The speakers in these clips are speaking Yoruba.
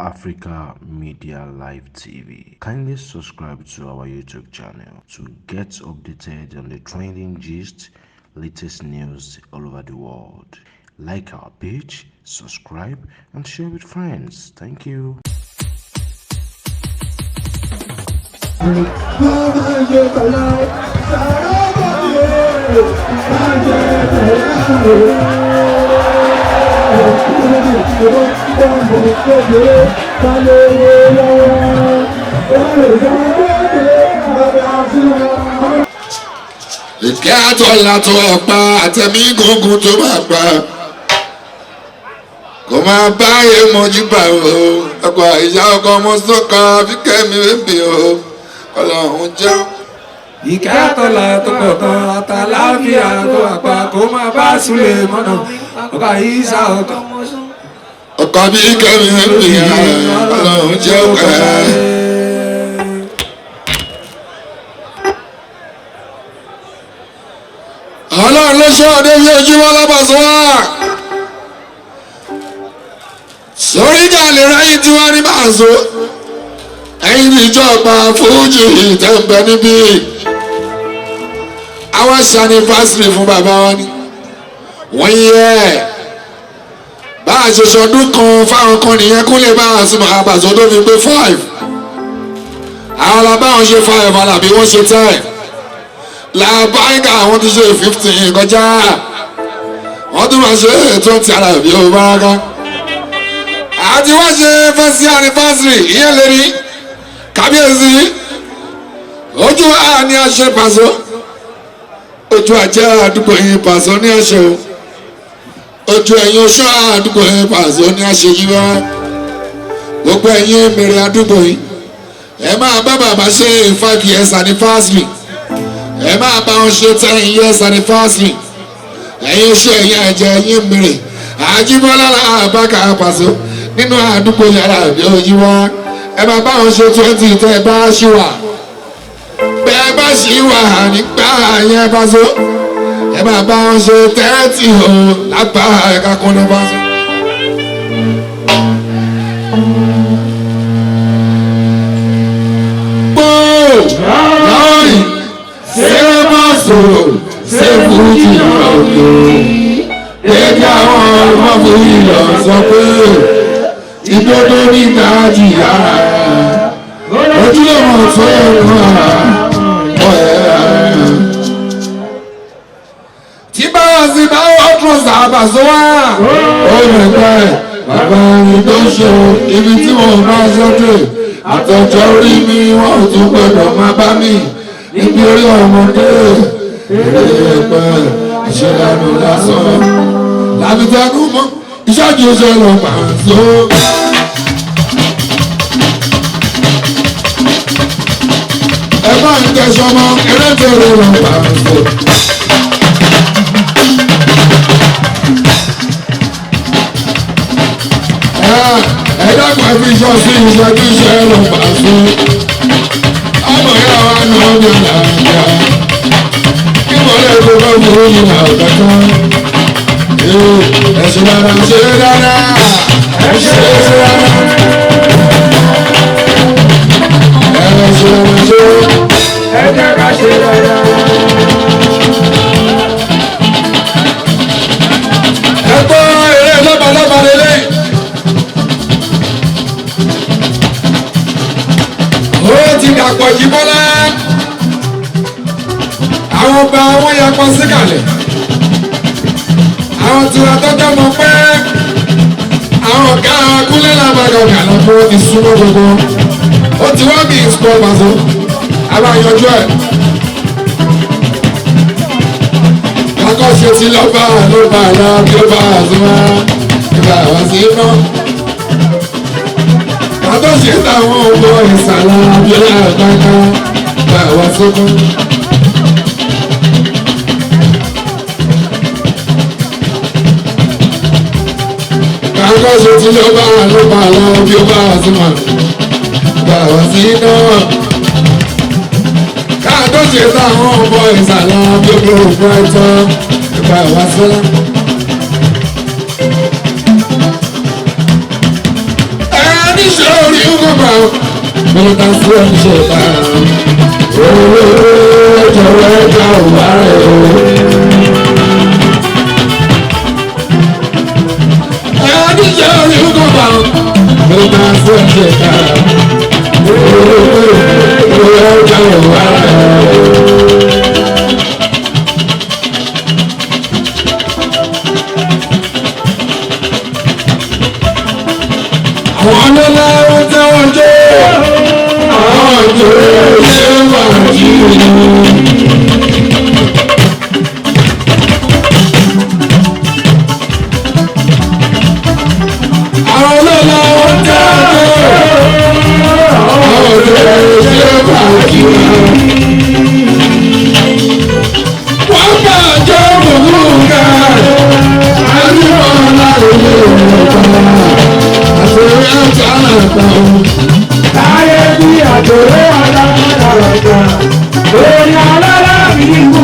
Africa Media Live TV. Kindly subscribe to our YouTube channel to get updated on the trending gist, latest news all over the world. Like our page, subscribe, and share with friends. Thank you. Ìkẹ́ àtọ̀là tó ọ̀pá àtẹ̀mí gungun tó máa pa kò máa bá èèmọ̀ jígbà o ọkọ̀ ìyá ọkọ̀ ọmọ sọ́kà fíkẹ́mi bèbè o ọlọ́run jẹ́. Ìkẹ́ àtọ̀là tó kọ̀ọ̀kan àtàláfíà tó àpá kò máa bá Súlè mọ́nà ọkọ̀ ìyá ọkọ̀ ọmọ sọ́kà. Ọkọ̀ bí kẹ́mi bèbè ọlọ́run jẹ́ ọkọ̀. Ọlọ́run ló ṣọ́ ọdẹ bí ojúmọ́ lábàṣọ wá sórí ìjà lè ráyìn tí wọ́n ní máa so ẹ̀yin ní ìjọba fújì ìtẹ̀m̀bẹ̀ níbí àwọn ṣànífàsìrì fún bàbá wa ni wọ́n yẹ bá a ṣe ṣọdún kan fáwọn kan nìyẹn kó lè bá a sùn àbàṣọ tó fi pé 5 àwọn làbáwọn ṣe 5 alábí wọ́n ṣe 10 làbáyíká àwọn ti ṣe 15 kọjá wọ́n tún máa ṣe 20 alábí ó bá ká àti wọ́n ṣe fẹ́sí anniversary ìyẹn lè rí kábíyèsí ojú àní àṣẹ pàṣọ ojú àjẹ́ àdúgbò yìí pàṣọ ní àṣẹ o ojú ẹ̀yìn oṣù àdúgbò yìí pàṣọ ní àṣẹ yìí wá gbogbo ẹ̀yìn mèrè àdúgbò yìí ẹ máa bá bàbá ṣe 5 years anniversary ẹ máa bá wọn ṣe 10 years anniversary ẹ̀yìn oṣù ẹ̀yìn ẹ̀jẹ̀ ẹ̀yìn mèrè àjíbọ́lá àbákà pàṣọ nínú àdúgbò yàrá ìbí ojú wa ẹ máa bá wọn ṣe 20 tẹ ẹ bá ṣì wà bẹ́ẹ̀ bá ṣì wà nígbà yẹn bá so ẹ máa bá wọn ṣe 30 o lápá ẹ̀ka kan ní bá so. lọ́ọ̀rì ṣé máa sọ̀rọ̀ ṣé fújì lọ́ọ̀rì ẹ̀jẹ̀ àwọn ọmọ fújì lọ sọ pé ìdodo ní nàìjíríà ojúlọ́mọ tó ẹ̀rọ tí báwa sí báwa tún sàbàṣọ wá ó lè pẹ́ bàbá mi tó ṣe ibi tí wọ́n bá sọ́dọ̀ àtọ̀jọ́ orí mi wọ́n tún gbọ́dọ̀ máa bá mi níbi orí ọmọdé èrè pẹ́ ìṣẹ̀lẹ̀ lásán làbìtẹ́nu mọ́ ìṣáájú ṣe lọ pàṣẹ. ẹ bá ń tẹ̀sọ́ mọ́ ẹlẹ́tẹ̀rẹ̀ lọ pàṣẹ. ẹ dákun ẹbí iṣọ́ sí ìṣẹ́jú ṣe lọ pàṣẹ. ọmọ ìyá wa ni wọ́n bí nàìjíríà kí wọ́n lè tó bá wù ú ní àgbàtà. Ẹ ṣe dáadáa, ṣe dáadáa, ẹ ṣe dáadáa, ẹ ṣe dáadáa, ẹ jẹ́ ká ṣe dáadáa. Ẹ gbọ́ eré lọ́balọ́ba lélẹ̀. Ó ti dàpọ̀ jí bọ́lá. Àwọn ọba wọn yà pọ̀ síkàlẹ̀. Àwọn tí wọ́n tọ́jọ́ mọ̀ pé àwọn ọ̀gá akúlẹ̀ làbàdàn ọ̀gá lọ́pọ̀ ti súnmọ́ gbogbo ó ti wá bí ìsúpọ̀ pàṣẹ àbáyọjú ẹ̀. Akọ́ṣe ti lọ́ba ló bá lọ kí ó bá àzúmọ́ ìgbà wá sí iná. Àtọ́ṣe táwọn ọmọ ìsàlẹ̀ abiola àgbàgbà ìgbà wá sókún. Akọ́ṣe tí ló bá lọ bí ó bá àzúmọ̀ gbà wá sí iná. Káàdọ́ṣe táwọn ọmọ ìsàlẹ̀ bí ó bá òkú ẹ̀tọ́ gbà wá sọ́lá. Amẹ́ríkà fún ẹ̀ṣẹ̀ ká. Jọ̀wọ́ ẹja ò wá rẹ̀ o. Ẹ̀ẹ́díjẹ́ orí ń kọ́ bá Amẹ́ríkà fún ẹ̀ṣẹ̀ ká. Jọ̀wọ́ ẹja ò wá rẹ̀ o. Àwọn ọlọ́lá wọn tẹ́wọ́n jẹ́ àwọn ìjòyè ṣé wà jí ni. Àwọn ọlọ́lá wọn tẹ́wọ́n jẹ́ àwọn ìjòyè ṣé wà jí ni. Wọ́n bá jẹ́ òun ká àdúrà láàrin ìwọ̀n. Láyé bí àjòrò alágbàlagbà, lórí alára mi mú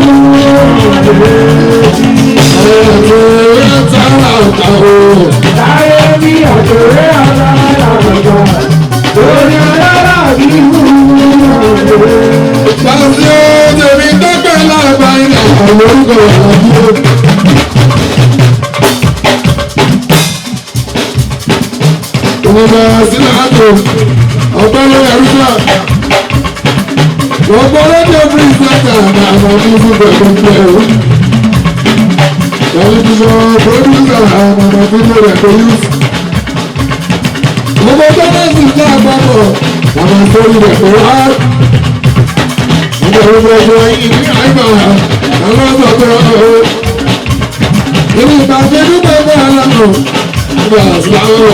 láyé bí àjòrò alágbàlagbà, lórí alára mi mú. Bàbá tèmi dọ́gbẹ́ lágbà ilẹ̀ olórúkọ ọ̀dọ́. Ọba Sílátò, ọ̀pẹ́ lórí ẹ̀rúgbà. Ọ̀pọ̀ rédíò pírísítà àti àwọn ọdún pẹ̀lú pẹ̀lú. Tẹlifíṣọ̀n pírọ́dúsà àwọn ọmọ fídíò rẹ̀ tó yú. Gbogbo tẹ́lẹ̀sì ní àpapọ̀ àwọn ìfowópamọ́ rẹ̀ tó wá. Ọmọ ìwé ọjọ́ ìní àìmọ̀ àwọn ọ̀sọ̀ tó rọ̀. Ìlú ìbàjẹ́ nígbà ẹgbẹ́ aláàbò. Ọba Sílátò.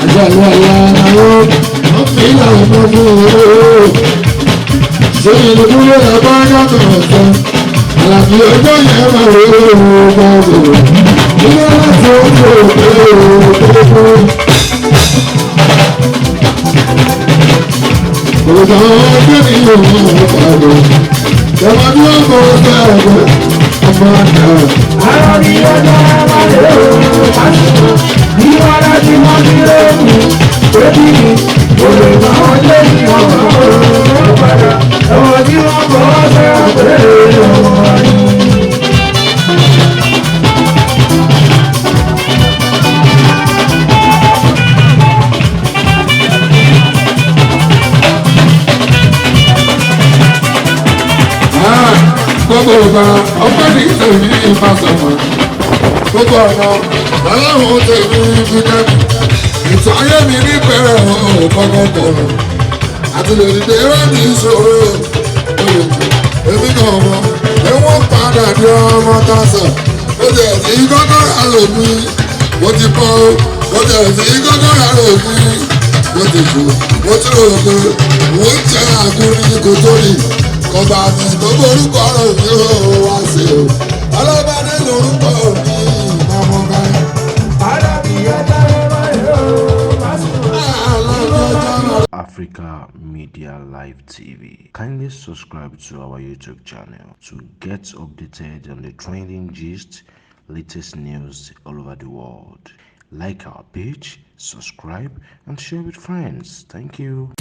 Àjọyọ̀ àwọn ọ̀fìn àwọn ọmọ fún owó. Ṣé ìlú kúrò lábá yàtọ̀ ọ̀sán? Àlàbí ọjọ́ yẹn máa rí owó gbọ́dọ̀. Ilé láti ojú òkè òkè. Òjò ọjọ́ ní ìlú ọ̀pọ̀lọpọ̀. Ìjọba tí wọ́n kọ́ ọjọ́ ẹ̀gbẹ́ ọmọ àgbà. Àwọn ní ọjọ́ máa lè rò lásìkò. Bí wọ́n láti mọ́ sí lóògùn, bébí mi, olè máa ń lé ní ọmọ òun padà. Ẹ̀wọ̀n tí wọ́n kọ́ ṣe àpẹẹrẹ ọmọ ayé. Gbogbo ọ̀gá ọpẹ́ ní tèmi ìfàsọ̀mọ̀. Gbogbo ọ̀nà aláwọ̀ tèmi fi dẹ́bi. Ìtàn ayé mi ní bẹ̀rẹ̀ ọ̀gbọ́gbọ́ bọ̀rọ̀. Àti lè dìde rẹ̀ ní ìṣòro. Èmi náà mọ̀ ẹ̀wọ̀n padà di ọmọ tásán. Ó ti ẹ̀sìn gọ́gọ́ rà lómi. Mo ti bọ́ ó ti ẹ̀sìn gọ́gọ́ rà lómi. Mo ti kú mo ti rò pé mo ń jẹ́ àkúrí kò tó yìí. Kọba mi tó borúkọ rẹ̀ mi ò wá sí o. Alábàdé lórúkọ mi ìmọ̀ báyìí. Àdàbí ọjọ́ máa lè rò lásìkò. Africa Media Live TV. Kindly subscribe to our YouTube channel to get updated on the trending gist, latest news all over the world. Like our page, subscribe, and share with friends. Thank you.